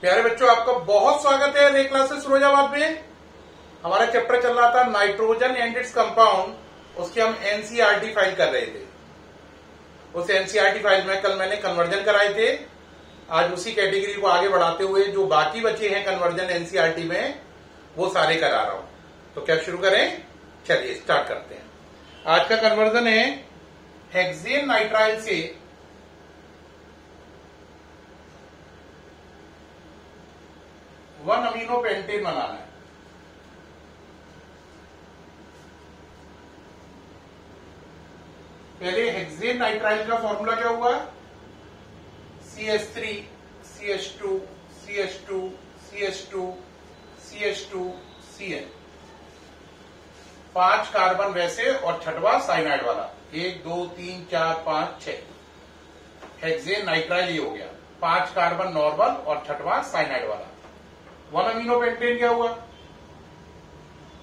प्यारे बच्चों, आपका बहुत स्वागत है नई क्लासेस फिरोजाबाद में। हमारा चैप्टर चल रहा था नाइट्रोजन एंड इट्स कंपाउंड। उसकी हम एनसीईआरटी फाइल कर रहे थे। उस एनसीईआरटी फाइल में कल मैंने कन्वर्जन कराए थे। आज उसी कैटेगरी को आगे बढ़ाते हुए जो बाकी बचे हैं कन्वर्जन एनसीईआरटी में, वो सारे करा रहा हूं। तो क्या शुरू करें? चलिए स्टार्ट करते हैं। आज का कन्वर्जन है हेक्सेन नाइट्राइल से 1 अमीनो पेंटेन बनाना है। पहले हेक्सेन नाइट्राइल का फॉर्मूला क्या हुआ? CH3 CH2 CH2 CH2 CH2 Cl। 5 carbon वैसे और छठवा साइनाइड वाला। 1 2 3 4 5 6 हेक्सेन नाइट्राइल ये हो गया। 5 कार्बन नॉर्मल और छठवा साइनाइड वाला। 1 अमीनो पेंटेन क्या हुआ?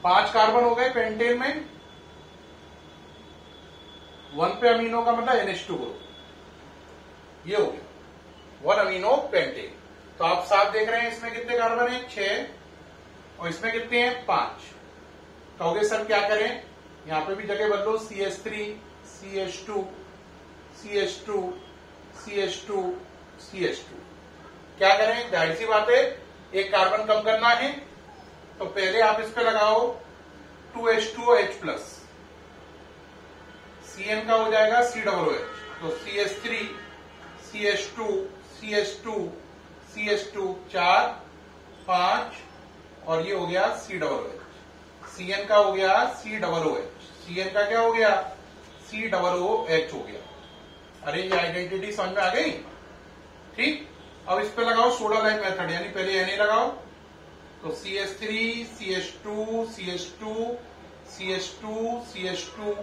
5 कार्बन हो गए पेंटेन में। 1 पे अमीनो का मतलब NH2 ग्रुप, ये हो गया 1 अमीनो पेंटेन। तो आप साफ देख रहे हैं इसमें कितने कार्बन है? 6 और इसमें कितने हैं? 5। कहोगे सर क्या करें? यहां पे भी जगह बदलो। CH3 CH2 CH2 CH2 CH2। क्या करें? जाहिर सी बात है, एक कार्बन कम करना है तो पहले आप इस पे लगाओ 2H2OH+। Cn का हो जाएगा COOH। तो CH3 CH2 CH2 CH2 4 5 और ये हो गया COOH। Cn का हो गया COOH। Cn का क्या हो गया? COOH हो गया। अरे ये आइडेंटिटी समझ में आ गई? ठीक। अब इस पे लगाओ सोडा लाइम मेथड, यानी पहले Na लगाओ। तो CH3 CH2 CH2 CH2 CH2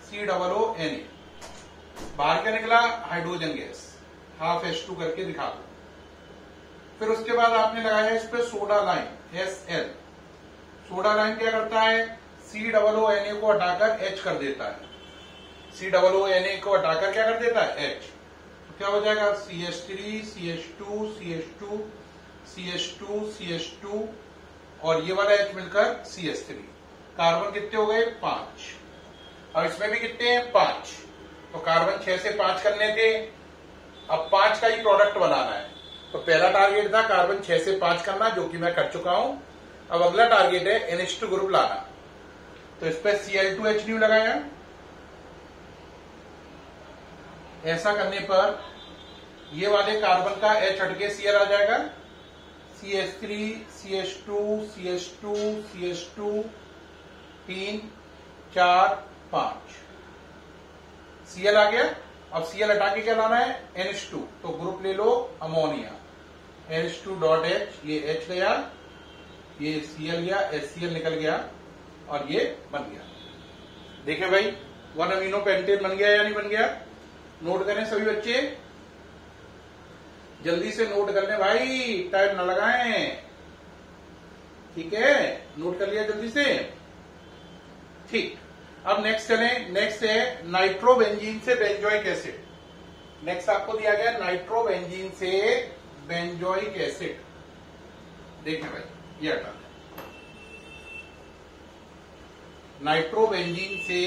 COONA। बाहर क्या निकला? Hydrogen gas. हाफ H2 करके दिखा दो। फिर उसके बाद आपने लगाया इस पे soda lime Sl। Soda lime क्या करता है? COONA को हटाकर H कर देता है। COONA को हटाकर क्या कर देता है? H। तो क्या हो जाएगा? CH3 CH2 CH2 CH2 CH2 और ये वाला H मिलकर CH3। कार्बन कितने हो गए? 5। अब इसमें भी कितने हैं? 5। तो कार्बन 6 से 5 करने थे। अब 5 का ही प्रोडक्ट बनाना है। तो पहला टारगेट था कार्बन 6 से 5 करना, जो कि मैं कर चुका हूं। अब अगला टारगेट है NH2 ग्रुप लाना। तो इस पर Cl2H न्यू लगाया। ऐसा करने पर ये वाले कार्बन का H हटके Cl आ जाएगा। CH3 CH2 CH2 CH2 3 4 5 Cl आ गया। अब Cl हटा के क्या लाना है? NH2। तो ग्रुप ले लो अमोनिया। NH2.H, ये H गया, ये Cl गया, HCl निकल गया और ये बन गया। देखे भाई, 1 अमीनो पेंटेन बन गया या नहीं बन गया? नोट करें सभी बच्चे, जल्दी से नोट कर लें भाई, टाइम ना लगाएं। ठीक है, नोट कर लिया जल्दी से? ठीक। अब नेक्स्ट चलें। नेक्स्ट है नाइट्रोबेंजीन से बेंजोइक एसिड। नेक्स्ट आपको दिया गया नाइट्रोबेंजीन से बेंजोइक एसिड। देखें भाई, ये हटा दें। नाइट्रोबेंजीन से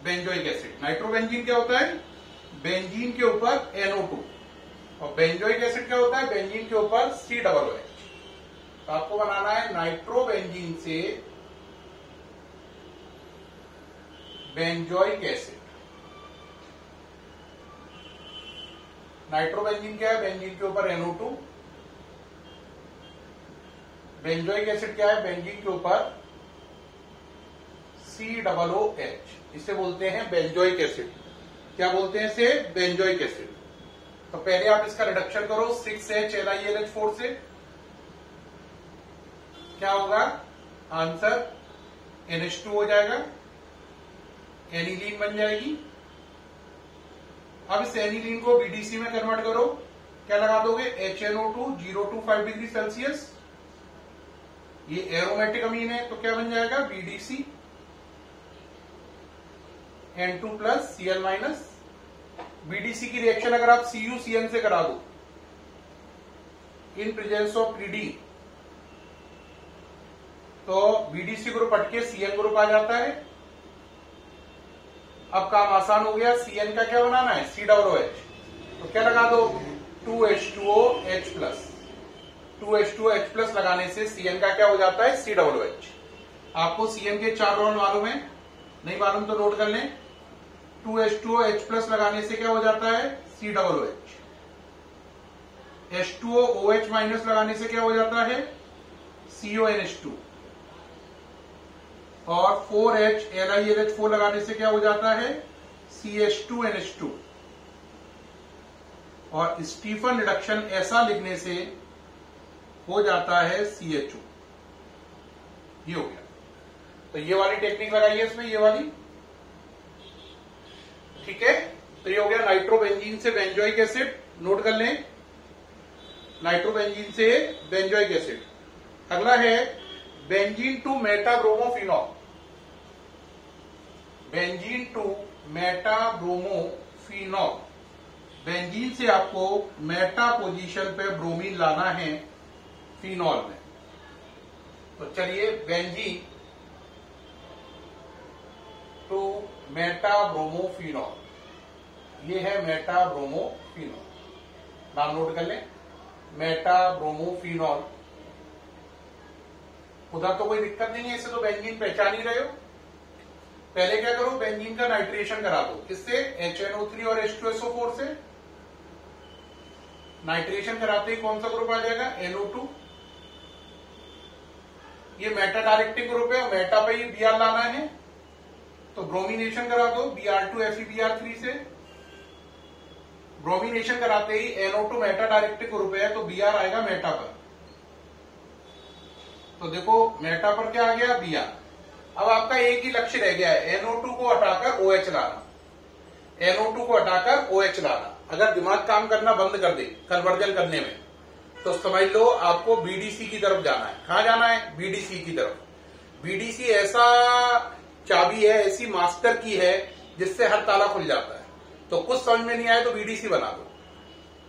बेंजोइक एसिड। नाइट्रोबेंजीन क्या होता है? बेंजीन के ऊपर NO2 और बेंजोइक एसिड क्या होता है? बेंजीन के ऊपर COOH। तो आपको बनाना है नाइट्रोबेंजीन से बेंजोइक एसिड। नाइट्रोबेंजीन क्या है? बेंजीन के ऊपर NO2। बेंजोइक एसिड क्या है? बेंजीन के ऊपर COOH। इसे बोलते हैं बेंजोइक एसिड। क्या बोलते हैं इसे? Benzoic acid. तो पहले आप इसका रिडक्शन करो 6HLiLH4 से। क्या होगा आंसर? NH2 हो जाएगा, एनिलीन बन जाएगी। अब इस एनिलीन को BDC में कन्वर्ट करो। क्या लगा दोगे? HNO2 025 degree Celsius. ये एरोमेटिक अमीन है तो क्या बन जाएगा? BDC N2 plus Cl minus. BDC की रिएक्शन अगर आप CuCN से करा दो, इन प्रेजेंस ऑफ पीडी तो बीडीसी ग्रुप हटके सीएन ग्रुप आ जाता है। अब काम आसान हो गया, सीएन का क्या बनाना है, सी डबल ओ एच। तो क्या लगा दो, 2H2OH प्लस। 2H2OH प्लस लगाने से सीएन का क्या हो जाता है, सी डबल ओ एच। आपको सीएन के 4 रोल मालूम है, नहीं मालूम तो नोट कर लें। 2H2OH प्लस लगाने से क्या हो जाता है, C double O H. H2OOH minus लगाने से क्या हो जाता है, CONH2। और 4H LiLH4 लगाने से क्या हो जाता है, CH2NH2। और स्टीफन रिडक्शन ऐसा लिखने से हो जाता है CHO। ये हो गया। तो ये वाली टेक्निक लगाइए इसमें, ये वाली, ठीक है। तो ये हो गया नाइट्रोबेंजीन से बेंजोइक एसिड, नोट कर लें, नाइट्रोबेंजीन से बेंजोइक एसिड। अगला है benzene to meta bromophenol. Benzene to meta bromophenol, benzene से आपको मेटा पोजीशन पे ब्रोमीन लाना है फिनॉल में। तो चलिए, बेंजीन टू मेटाब्रोमोफिनॉल, ये है मेटाब्रोमोफिनॉल, नाम नोट कर लें, मेटाब्रोमोफिनॉल। उधर तो कोई दिक्कत नहीं है, इससे तो बेंजीन पहचान ही रहे हो। पहले क्या करो, बेंजीन का नाइट्रेशन करा दो, किससे, HNO3 और H2SO4 से। नाइट्रेशन कराते ही कौन सा ग्रुप आ जाएगा, NO2। ये मेटा डायरेक्टिव ग्रुप है, मेटा पे ही Br लाना है, तो ब्रोमिनेशन करा दो Br2FeBr3 से। ब्रोमिनेशन कराते ही NO2 मेटा डायरेक्टिव ग्रुप है, तो Br आएगा मेटा पर। तो देखो मेटा पर क्या आ गया, Br। अब आपका एक ही लक्ष्य रह गया है, NO2 को हटाकर OH लाना, NO2 को हटाकर OH लाना। अगर दिमाग काम करना बंद कर दे कन्वर्जन करने में, तो समझ लो आपको BDC की तरफ जाना है। कहां जाना है, BDC की तरफ। BDC ऐसा चाबी है, ऐसी मास्टर की है, जिससे हर ताला खुल जाता है। तो कुछ समझ में नहीं आए तो BDC बना दो।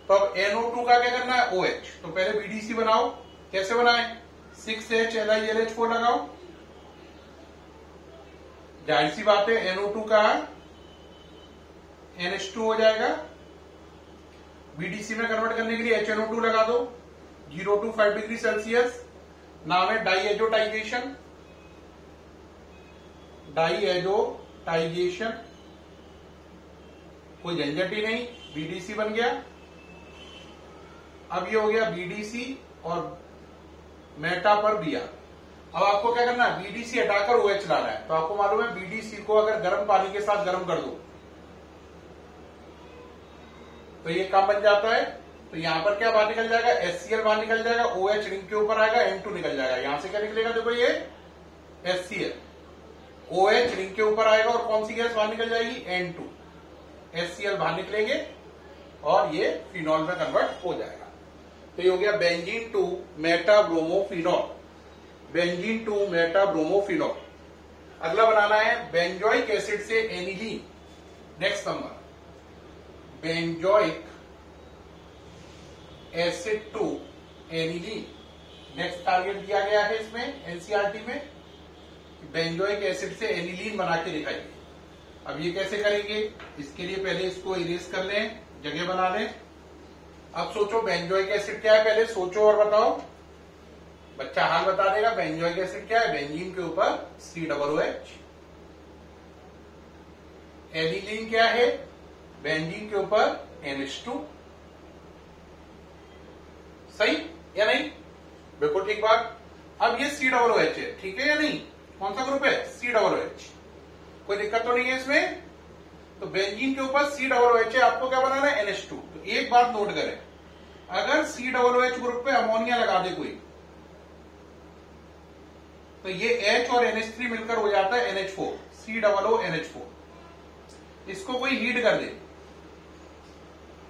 तो अब NO2 का क्या करना है, OH। तो पहले BDC बनाओ, कैसे बनाए, 6H LiLH4 लगाओ। जाहिर सी बात है, NO2 का NH2 हो जाएगा। BDC में कन्वर्ट करने के लिए HNO2 लगा दो, 0 to 5 डिग्री सेल्सियस। नाम है डाईएजोटाइजेशन। डाईएजोटाइजेशन, कोई झंझट ही नहीं, BDC बन गया। अब ये हो गया BDC और मेटा पर Br। अब आपको क्या करना है, BDC हटाकर OH लाना है। तो आपको मालूम है BDC को अगर गर्म पानी के साथ गर्म कर दो तो ये काम बन जाता है। तो यहां पर क्या बाहर निकल जाएगा, HCl बाहर निकल जाएगा, OH रिंग के ऊपर आएगा, N2 निकल जाएगा। यहां से क्या निकलेगा, देखो ये HCl, OH रिंग के ऊपर आएगा और कौन सी गैस बाहर निकल जाएगी, N2। HCl बाहर निकलेंगे और ये फिनॉल में कन्वर्ट हो जाएगा। तो ये हो गया benzene to meta bromophenol, benzene to meta bromophenol. अगला बनाना है बेंजोइक एसिड से aniline. Next number, benzoic acid to aniline. Next target दिया गया है इसमें एनसीईआरटी में, बेंजोइक एसिड से एनिलीन बना के दिखाइए। अब ये कैसे करेंगे, इसके लिए पहले इसको इरेज कर लें, जगह बना लें। अब सोचो बेंजोइक एसिड क्या है, पहले सोचो और बताओ। बच्चा हाल बता देगा, बेंजोइक एसिड क्या है, बेंजीन के ऊपर COOH। एनिलीन क्या है, बेंजीन के ऊपर NH2। सही या नहीं, बिल्कुल ठीक बात। अब ये COOH है, ठीक है या नहीं, कौन सा ग्रुप है, COOH। कोई दिक्कत तो नहीं है इसमें। तो बेंजीन के ऊपर COOH है, आपको क्या बनाना है, NH2। तो एक बात नोट करें, अगर COOH ग्रुप पे अमोनिया लगा दे कोई, तो ये H और NH3 मिलकर हो जाता है NH4, COONH4। इसको कोई हीट कर दे,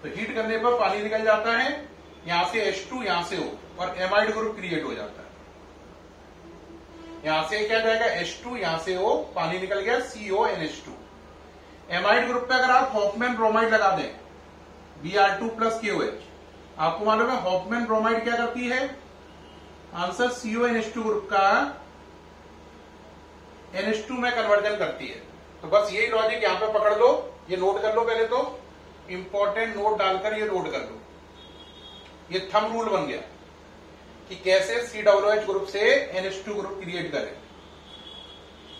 तो हीट करने पर पानी निकल जाता है, यहां से H2 यहां से O, और एमाइड ग्रुप क्रिएट हो जाता है। यहां से क्या जाएगा, H2 यहां से O, पानी निकल गया CONH2। एमाइड ग्रुप पे अगर आप हॉफमैन ब्रोमाइड लगा दें, Br2 प्लस KOH, आपको मालूम है हॉफमैन ब्रोमाइड क्या करती है? आंसर CONH2 ग्रुप का NH2 में कन्वर्जन करती है। तो बस यही लॉजिक यहां पे पकड़ लो, ये नोट कर लो, पहले तो इंपॉर्टेंट नोट डालकर ये नोट कर लो। ये थंब रूल बन गया कि कैसे COOH ग्रुप से NH2 ग्रुप क्रिएट करें।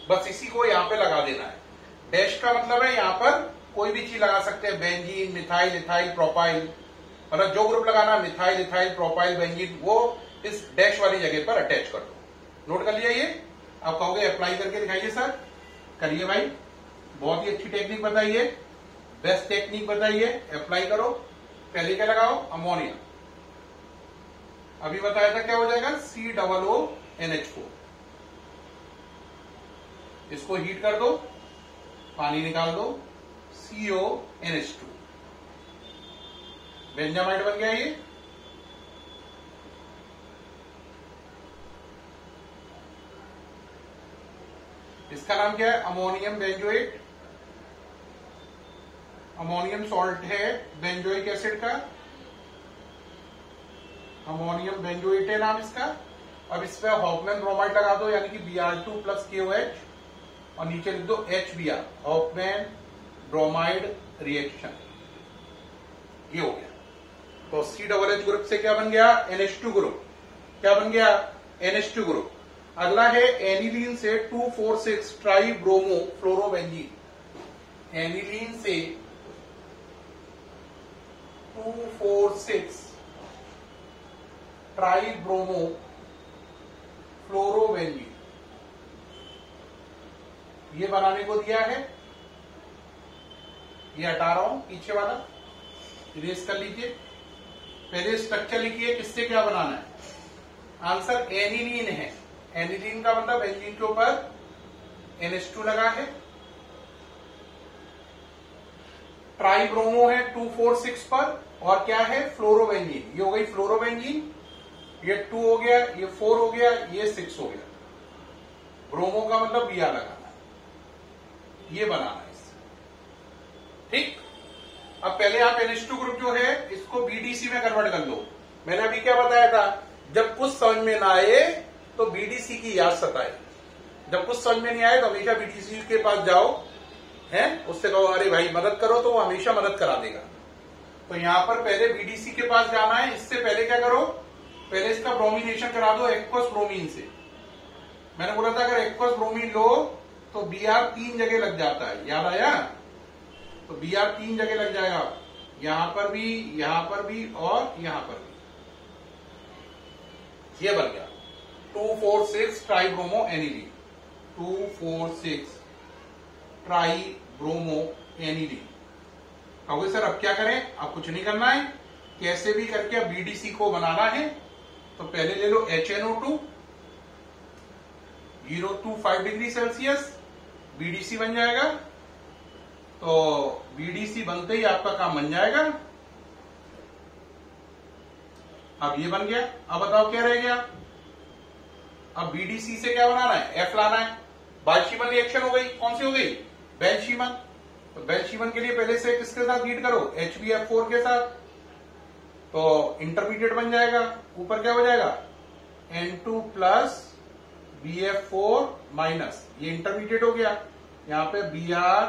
बस इसी को यहां पे लगा देना है। डैश का मतलब है यहां पर कोई भी चीज लगा सकते हैं, बेंजीन, मिथाइल, इथाइल, प्रोपाइल, मतलब जो ग्रुप लगाना मिथाइल, इथाइल, प्रोपाइल, बेंजीन, वो इस डैश वाली जगह पर अटैच कर दो। नोट कर लिया ये? आप कहोगे अप्लाई करके दिखाइए सर, करिए भाई, बहुत ही अच्छी टेक्निक बताइए, बेस्ट टेक्निक बताइए, अप्लाई करो। पहले क्या लगाओ? अमोनिया। अभी बताया था क्या हो जाएगा? COONH4। इसको हीट कर दो, पानी निकाल दो, CONH2, बेंजामाइड बन गया ये। इसका नाम क्या है? Ammonium benzoate. अमोनियम सॉल्ट है बेंजोइक एसिड का, अमोनियम बेंजोएट है नाम इसका। अब इस पे हॉफमैन ब्रोमाइड लगा दो, यानी कि Br2 प्लस KOH, और नीचे लिख दो HBr, हॉफमैन ब्रोमाइड रिएक्शन। ये हो गया। तो COOH ग्रुप से क्या बन गया? NH2 group. क्या बन गया? NH2 group. अगला है एनिलीन से 2,4,6 ट्राई ब्रोमो फ्लोरोबेंजीन। एनिलीन से 2,4,6 ट्राई ब्रोमो फ्लोरोबेंजीन, ये बनाने को दिया है। ये हटा रहा हूं, पीछे वाला इरेज कर लीजिए। पहले स्ट्रक्चर लिखिए, किससे क्या बनाना है। आंसर एनिलीन है। एनिलीन का मतलब बेंजीन के ऊपर NH2 लगा है। ट्राइब्रोमो है 2,4,6 पर, और क्या है? फ्लोरोबेंजीन। ये हो गई फ्लोरोबेंजीन, ये 2 हो गया, ये 4 हो गया, ये 6 हो गया। ब्रोमो का मतलब Br लगाना है, ये बनाना है इससे। ठीक। अब पहले आप NH2 ग्रुप जो है इसको BDC में कन्वर्ट कर लो। मैंने अभी क्या बताया था? जब कुछ समझ में ना आए तो BDC की याद सताए। जब कुछ समझ में नहीं आए तो हमेशा BDC के पास जाओ, हैं, उससे कहो अरे भाई मदद करो, तो वो हमेशा मदद करा देगा। तो यहां पर पहले BDC के पास जाना है। इससे पहले क्या करो? पहले इसका ब्रोमिनेशन करा दो एक्वस ब्रोमीन से। मैंने बोला था अगर एक्वस ब्रोमीन लो तो Br 3 जगह लग जाता है, याद आया? तो Br 3 जगह लग जाएगा, यहां पर भी, यहां पर भी, और यहां पर भी। ये बन गया 2,4,6 ट्राइब्रोमो एनिलीन। 2,4,6 tribromo aniline. कहोगे सर अब क्या करें? अब कुछ नहीं करना है, कैसे भी करके अब BDC को बनाना है। तो पहले ले लो HNO2, 025 डिग्री सेल्सियस, BDC बन जाएगा। तो BDC बनते ही आपका काम बन जाएगा। अब ये बन गया। अब बताओ क्या रह गया? अब BDC से क्या बनाना है? F लाना है। बाल्शीमन रिएक्शन हो गई, कौन सी हो गई? बेंशीमन। तो बेंशीमन के लिए पहले से किसके साथ हीट करो? HbF4 के साथ। तो इंटरमीडिएट बन जाएगा, ऊपर क्या हो जाएगा? N2 प्लस BF4 माइनस, ये इंटरमीडिएट हो गया। यहां पे Br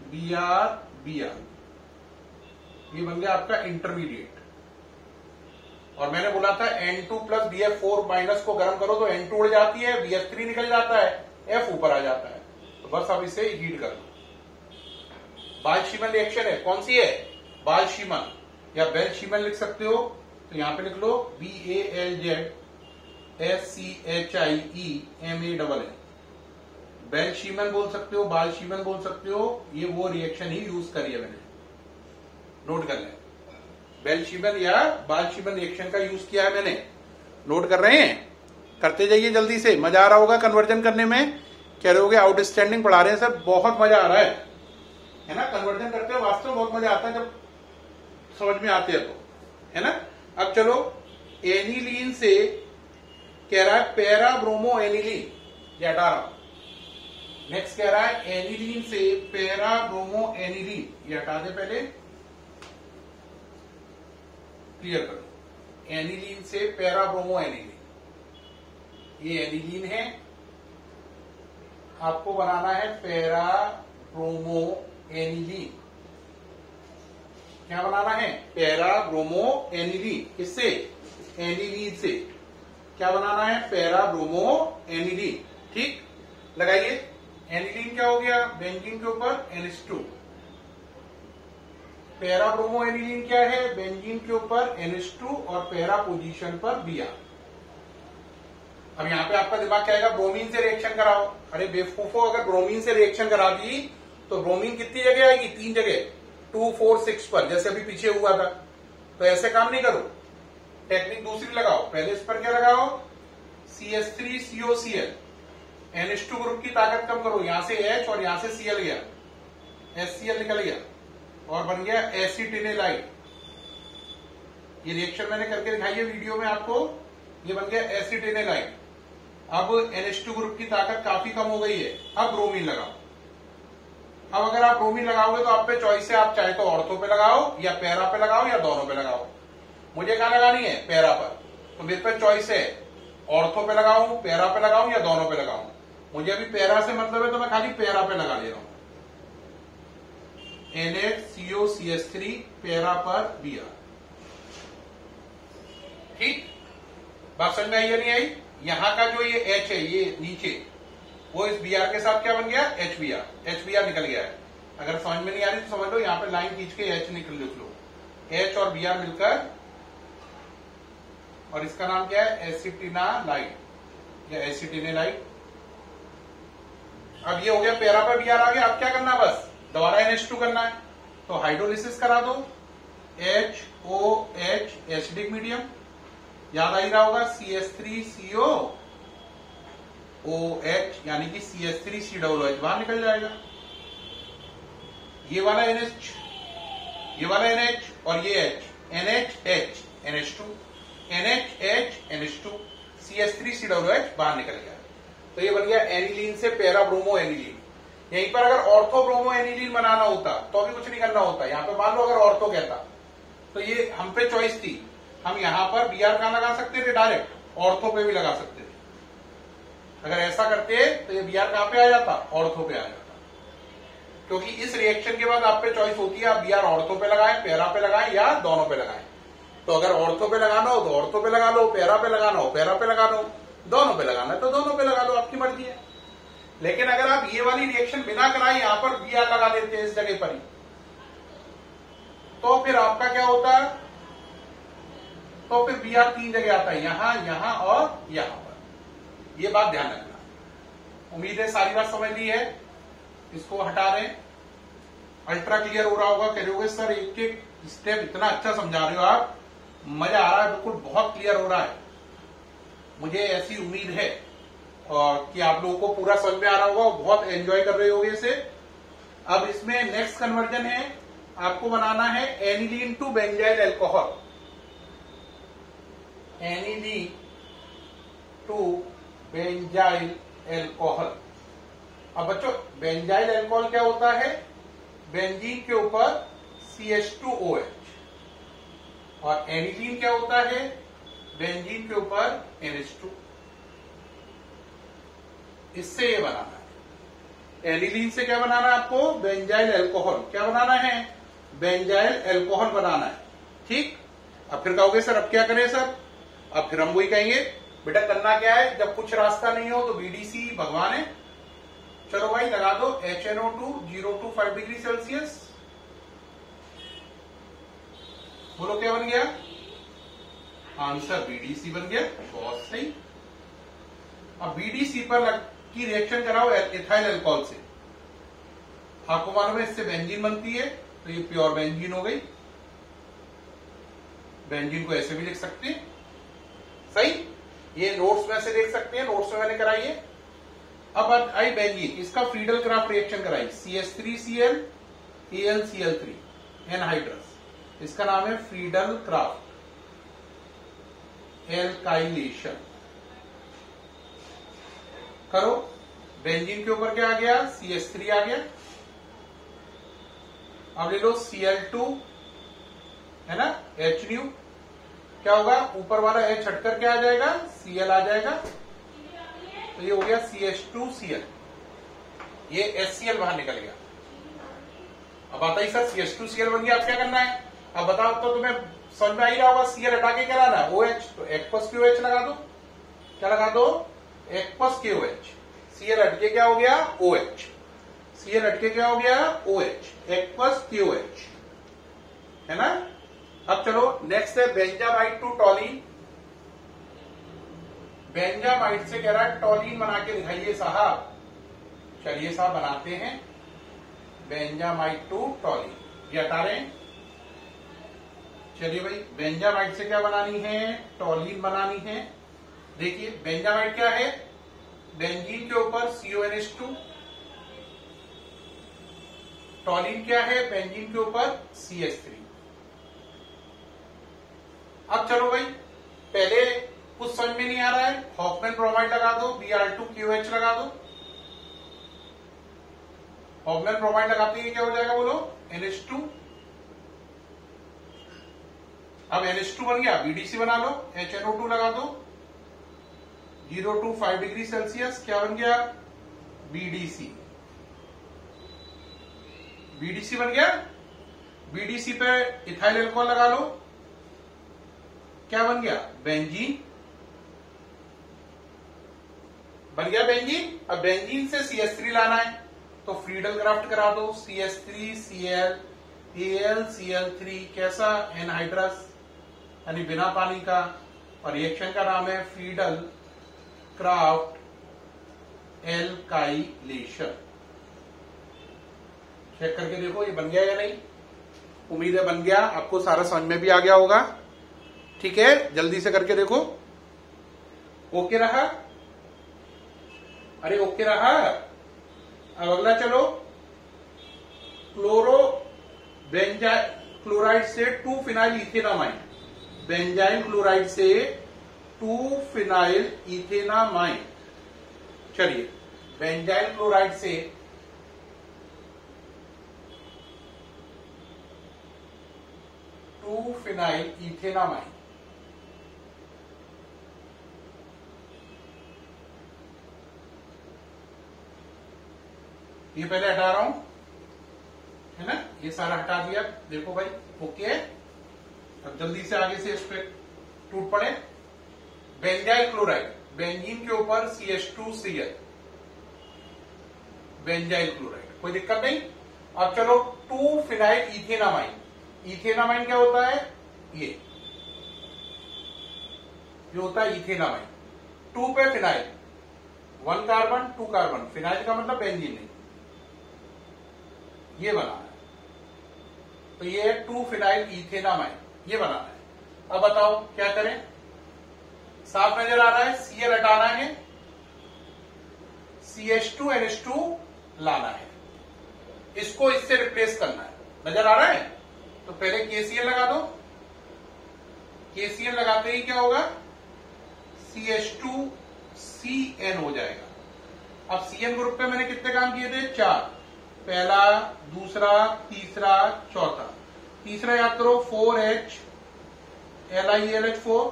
Br Br, ये बन गया आपका इंटरमीडिएट। और मैंने बोला था N2 प्लस BF4 माइनस को गर्म करो तो N2 उड़ जाती है, BF3 निकल जाता है, F ऊपर आ जाता है। तो बस अब इसे हीट कर दो। बाल्शीमन रिएक्शन है, कौन सी है? बाल्शीमन या बेल्शीमन लिख सकते हो। तो यहां पे लिख लो BALZSCHIEMANN। बेल्शीमन बोल सकते हो, बाल्शीमन बोल सकते हो, ये वो रिएक्शन ही यूज करी है मैंने, नोट कर लें। बेल्शीमन या बाल्शीमन रिएक्शन का यूज किया है मैंने, नोट कर रहे हैं? करते जाइए जल्दी से, मजा आ रहा होगा कन्वर्जन करने में। कह रहे होगे आउटस्टैंडिंग पढ़ा रहे हैं सर, बहुत मजा आ रहा है ना? कन्वर्जन करते हो वास्तव में बहुत मजा आता है जब समझ में आते हैं तो, है ना? अब चलो एनिलीन से कह रहा है पैरा ब्रोमो एनिलीन, ये हटा रहा हूं। नेक्स्ट कह रहा है एनिलीन से पैरा ब्रोमो एनिलीन, ये हटा दे पहले, क्लियर कर दो। एनिलीन से पैरा ब्रोमो एनिलीन, ये एनिलीन है, आपको बनाना है पैरा ब्रोमो एनिलीन। क्या बनाना है? Para bromo aniline. किससे? एनिलीन से। क्या बनाना है? Para bromo aniline. ठीक, लगाइए। एनिलीन क्या हो गया? बेंजीन के ऊपर NH2। पैरा ब्रोमो एनिलीन क्या है? बेंजीन के ऊपर NH2 और पैरा पोजीशन पर Br। अब यहां पे आपका दिमाग क्या आएगा? ब्रोमीन से रिएक्शन कराओ। अरे बेवकूफो, अगर ब्रोमीन से रिएक्शन करा दी तो ब्रोमीन कितनी जगह आएगी? 3 जगह, 2, 4, 6 पर, जैसे अभी पीछे हुआ था। तो ऐसे काम नहीं करो, टेक्निक दूसरी लगाओ। पहले इस पर क्या लगाओ? CH3COCl, NH2 ग्रुप की ताकत कम करो। यहां से H और यहां से Cl गया, HCl निकल गया और बन गया एसिटिनेलाइड। ये रिएक्शन मैंने करके दिखाई है वीडियो में आपको, ये बन गया एसिटिनेलाइड। अब NH2 ग्रुप की ताकत काफी कम हो गई है। अब ब्रोमीन लगाओ। अब अगर आप ब्रोमीन लगाओगे तो आप पे चॉइस है, आप चाहे तो ऑर्थो पे लगाओ या पैरा पे लगाओ या दोनों पे लगाओ। मुझे कहां लगानी है? पैरा पर। तो मेरे पे चॉइस है, ऑर्थो पे लगाऊं, पैरा पे लगाऊं या दोनों पे लगाऊं। मुझे अभी पैरा से मतलब है तो मैं खाली पैरा पे लगा ले रहा हूं। NHCOCH3 पैरा पर Br। ठीक, बात समझ में आई या नहीं आई? यहां का जो ये H है, ये नीचे, वो इस Br के साथ क्या बन गया? HBr। HBr निकल गया है। अगर समझ में नहीं आ रही तो समझ लो, यहां पे लाइन खींच के H निकल लिख लो। H और Br मिलकर, और इसका नाम क्या है? एसिटिनालाइड या एसिटिनेलाइड। अब ये हो गया, पैरा पर Br आ गया। अब क्या करना? बस दोबारा NH2 करना है, तो हाइड्रोलिसिस करा दो। HOH एसिडिक मीडियम, याद आ ही रहा होगा, CH3COOH यानी कि CH3COOH बाहर निकल जाएगा। ये वाला NH, ये वाला NH और ये H, NH NH2, NH NH2, CH3COOH बाहर निकल गया। तो ये बन गया एनिलीन से पैरा ब्रोमो एनिलीन। यहीं पर अगर ऑर्थो ब्रोमो एनिलीन बनाना होता तो भी कुछ नहीं करना होता। यहां पे मान लो अगर ऑर्थो कहता तो ये हम पे चॉइस थी, हम यहां पर Br कहां लगा सकते थे? डायरेक्ट ऑर्थो पे भी लगा सकते थे। अगर ऐसा करते तो ये Br कहां पे आ जाता? ऑर्थो पे आ जाता। क्योंकि इस रिएक्शन के बाद आप पे चॉइस होती है, आप Br ऑर्थो पे लगाएं, पैरा पे लगाएं या दोनों पे लगाएं। तो अगर ऑर्थो पे लगाना हो तो ऑर्थो पे लगा लो, पैरा पे लगाना हो पैरा पे लगा लो, दोनों पे लगाना है तो दोनों पे लगा लो, आपकी मर्जी है। लेकिन अगर आप ये वाली रिएक्शन बिना कराए यहां पर Br लगा देते हैं इस जगह पर ही, तो फिर आपका क्या होता है? तो फिर Br 3 जगह आता है, यहां, यहां और यहां पर। ये बात ध्यान रखना। उम्मीद है सारी बात समझ ली है। इसको हटा रहे हैं। अल्ट्रा क्लियर हो रहा होगा। कह रहे होगे सर एक एक स्टेप इतना अच्छा समझा रहे हो आप, मजा आ रहा है, बिल्कुल बहुत क्लियर हो रहा है। मुझे ऐसी उम्मीद है और कि आप लोगों को पूरा समझ में आ रहा होगा, बहुत एंजॉय कर रहे होगे इसे। अब इसमें नेक्स्ट कन्वर्जन है, आपको बनाना है aniline to benzyl alcohol. Aniline to benzyl alcohol. अब बच्चों बेंजाइल एल्कोहल क्या होता है? बेंजीन के ऊपर CH2OH, और एनिलीन क्या होता है? बेंजीन के ऊपर NH2। इससे ये बनाना है। एनिलीन से क्या बनाना है आपको? Benzyl alcohol. क्या बनाना है? बेंजाइल एल्कोहल बनाना है। ठीक, अब फिर कहोगे सर अब क्या करें सर? अब फिर हम वही कहेंगे, बेटा करना क्या है, जब कुछ रास्ता नहीं हो तो BDC भगवान है। चलो भाई लगा दो HNO2 025 डिग्री सेल्सियस। बोलो क्या बन गया? आंसर BDC बन गया। बहुत सही। अब BDC पर की रिएक्शन कराओ एथाइल अल्कोहल से। आपको मालूम है इससे बेंजीन बनती है, तो ये प्योर बेंजीन हो गई। बेंजीन को ऐसे भी लिख सकते हैं। सही, ये नोट्स में से देख सकते हैं, नोट्स में मैंने कराई है। अब आई बेंजीन, इसका फ्रीडल क्राफ्ट रिएक्शन कराई, CH3Cl AlCl3 एनहाइड्रस। इसका नाम है फ्रीडल क्राफ्ट एल्काइलेशन। करो, बेंजीन के ऊपर क्या आ गया? CH3 आ गया। अब ले लो Cl2 है ना, HNu, क्या होगा, ऊपर वाला H हटकर क्या आ जाएगा, Cl आ जाएगा। तो ये हो गया CH2Cl, ये HCl बाहर निकल गया। अब आता ही सर CH2Cl बन गया, अब क्या करना है, अब बताओ तो तुम्हें समझ में आ ही रहा होगा। Cl हटा के क्या लाना है, OH, तो H+QH लगा दो। क्या लगा दो, H+QH। Cl हट के क्या हो गया, OH। Cl हट के क्या हो गया, OH, H+QH, है ना। अब चलो नेक्स्ट है बेंजामाइड टू टॉलीन। बेंजामाइड से कह रहा है टॉलीन बना के दिखाइए साहब। चलिए साहब बनाते हैं बेंजामाइड टू टॉलीन, ये हटा रहे हैं। चलिए भाई, बेंजामाइड से क्या बनानी है, टॉलीन बनानी है। देखिए बेंजामाइड क्या है, बेंजीन के ऊपर CONH2, टॉलीन क्या है, बेंजीन के ऊपर CH3। अब चलो भाई, पहले कुछ समझ में नहीं आ रहा है, हॉफमैन ब्रोमाइड लगा दो, Br2QH लगा दो। हॉफमैन ब्रोमाइड लगाते ही क्या हो जाएगा बोलो, NH2। अब NH2 बन गया, BDC बना लो, HNO2 लगा दो, 0 to 5 डिग्री सेल्सियस, क्या बन गया, BDC। BDC बन गया। BDC पे इथाइल एल्कोहल लगा लो, क्या बन गया, बेंजीन बन गया, बेंजीन। अब बेंजीन से CH3 लाना है, तो फ्रीडल क्राफ्ट करा दो, CH3Cl AlCl3, कैसा, एनहाइड्रस, यानी बिना पानी का, और रिएक्शन का नाम है फ्रीडल क्राफ्ट एल्काइलेशन। चेक करके देखो ये बन गया या नहीं, उम्मीद है बन गया, आपको सारा समझ में भी आ गया होगा। ठीक है, जल्दी से करके देखो। ओके रहा, अरे ओके रहा। अब अगला चलो, क्लोरो बेंजाइल क्लोराइड से 2-फिनाइल इथेनामाइन, बेंजाइल क्लोराइड से 2-फिनाइल इथेनामाइन। चलिए बेंजाइल क्लोराइड से 2-फिनाइल इथेनामाइन, ये पहले हटा रहा हूं, है ना, ये सारा हटा दिया। देखो भाई ओके, अब जल्दी से आगे से इस पे टूट पड़े। बेंजाइल क्लोराइड, बेंजीन के ऊपर CH2Cl, बेंजाइल क्लोराइड, कोई दिक्कत नहीं। अब चलो 2-फिनाइल इथेनामाइन। इथेनामाइन क्या होता है, ये होता है इथेनामाइन। 2 पे फिनाइल, 1 कार्बन 2 कार्बन, फिनाइल का मतलब बेंजीन नहीं, ये बनाना है। तो ये 2-फिनाइल इथेनामाइन, ये बनाना है। अब बताओ क्या करें, साफ नजर आ रहा है, Cl हटाना है, CH2NH2 लाना है, इसको इससे रिप्लेस करना है, नजर आ रहा है। तो पहले KCl लगा दो, KCl लगाते ही क्या होगा, CH2CN हो जाएगा। अब CN ग्रुप पे मैंने कितने काम किए थे, 4, पहला, दूसरा, तीसरा, चौथा। तीसरा याद करो, 4H LiAlH4,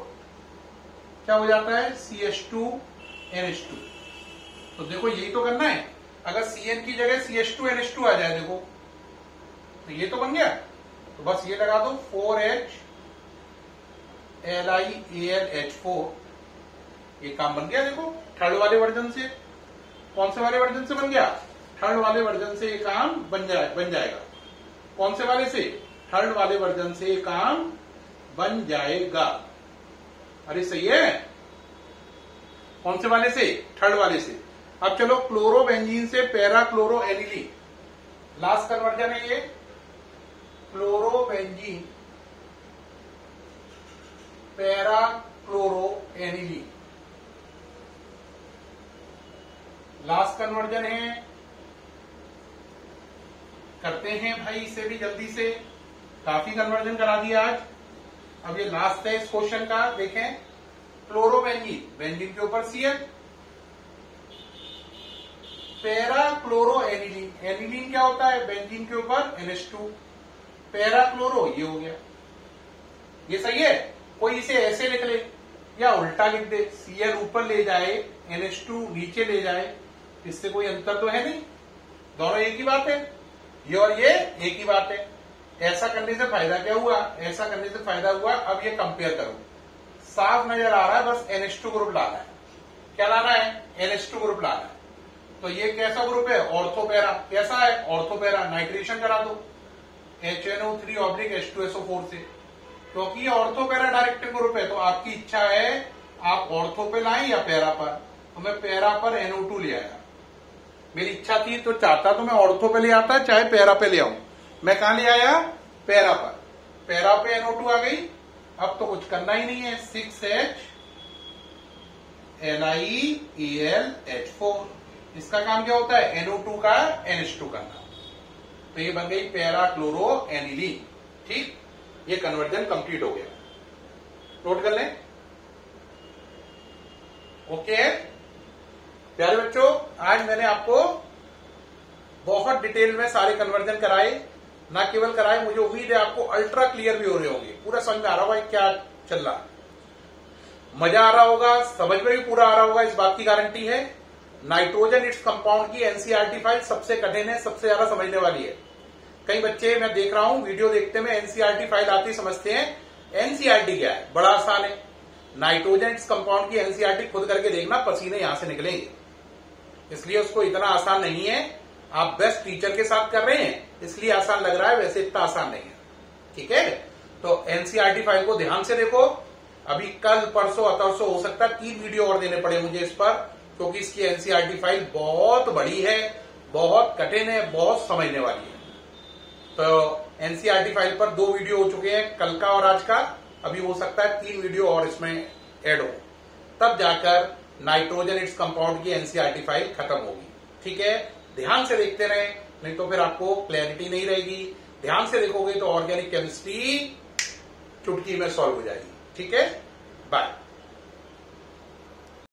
क्या हो जाता है, CH2NH2। तो देखो यही तो करना है, अगर CN की जगह CH2NH2 आ जाए, देखो तो ये तो बन गया। तो बस ये लगा दो, 4H LiAlH4, ये काम बन गया। देखो थर्ड वाले वर्जन से, कौन से वाले वर्जन से बन गया, थर्ड वाले वर्जन से ये काम बन जाएगा। कौन से वाले से, थर्ड वाले वर्जन से ये काम बन जाएगा। अरे सही है, कौन से वाले से, थर्ड वाले से। अब चलो क्लोरोबेंजीन से para chloro aniline, last conversion है ये, chlorobenzene para chloro aniline, last conversion है, करते हैं भाई इसे भी जल्दी से, काफी कन्वर्जन करा दिया आज। अब ये लास्ट है इस क्वेश्चन का, देखें, क्लोरोबेंजीन, बेंजीन के ऊपर Cl, para chloro aniline, aniline क्या होता है, बेंजीन के ऊपर NH2, पैरा क्लोरो, ये हो गया। ये सही है, कोई इसे ऐसे लिख ले या उल्टा लिख दे, Cl ऊपर ले जाए NH2 नीचे ले जाए, इससे कोई अंतर तो है नहीं, दोनों एक ही बात है, ये और ये एक ही बात है। ऐसा करने से फायदा क्या हुआ, ऐसा करने से फायदा हुआ, अब ये कंपेयर करो, साफ नजर आ रहा है, बस NH2 ग्रुप लाना है। क्या लाना है? NH2 ग्रुप लाना है। तो ये कैसा ग्रुप है? ऑर्थोपैरा। कैसा है? ऑर्थोपैरा। नाइट्रेशन करा दो HNO3/H2SO4 से, क्योंकि ये ऑर्थोपैरा डायरेक्टिंग ग्रुप है। तो आपकी इच्छा है आप ऑर्थो पे लाएं या पैरा पर, तो मैं पैरा पर NO2 ले आया। मेरी इच्छा थी तो चाहता तो मैं ऑर्थो पे ले आता, चाहे पैरा पे ले आऊं। मैं कहां ले आया? पैरा पर। पैरा पे NO2 आ गई। अब तो कुछ करना ही नहीं है, 6HNiAlH4। इसका काम क्या होता है? NO2 का NH2 करना। तो ये बन गई पैरा क्लोरो एनिलीन। ठीक, ये कन्वर्जन कंप्लीट हो गया। नोट कर लें। ओके प्यारे बच्चों, आज मैंने आपको बहुत डिटेल में सारे कन्वर्जन कराए, ना केवल कराए, मुझे उम्मीद है आपको अल्ट्रा क्लियर भी हो रहे होंगे, पूरा समझ में आ रहा होगा क्या चल रहा है, मजा आ रहा होगा, समझ में भी पूरा आ रहा होगा, इस बात की गारंटी है। नाइट्रोजन इट्स कंपाउंड की एनसीईआरटी फाइल सबसे कठिन है, सबसे ज्यादा समझने वाली है। कई बच्चे मैं देख रहा हूं वीडियो देखते में एनसीईआरटी फाइल आती समझते हैं एनसीईआरटी क्या है, बड़ा आसान है। नाइट्रोजन इट्स कंपाउंड की एनसीईआरटी खुद करके देखना, पसीने यहां से निकलेंगे, इसलिए उसको इतना आसान नहीं है। आप बेस्ट टीचर के साथ कर रहे हैं इसलिए आसान लग रहा है, वैसे इतना आसान नहीं है। ठीक है, तो एनसीईआरटी फाइल को ध्यान से देखो। अभी कल परसों अतरसों हो सकता है 3 वीडियो और देने पड़े मुझे इस पर, क्योंकि इसकी एनसीईआरटी फाइल बहुत बड़ी है, बहुत कठिन है, बहुत समझने वाली है। तो एनसीईआरटी फाइल पर 2 वीडियो हो चुके हैं, कल का और आज का। अभी हो सकता है 3 वीडियो और इसमें ऐड हो, तब जाकर नाइट्रोजन इट्स कंपाउंड की एनसीईआरटी फाइल खत्म होगी। ठीक है, ध्यान से देखते रहे, नहीं तो फिर आपको क्लैरिटी नहीं रहेगी। ध्यान से देखोगे तो ऑर्गेनिक केमिस्ट्री चुटकी में सॉल्व हो जाएगी। ठीक है, बाय।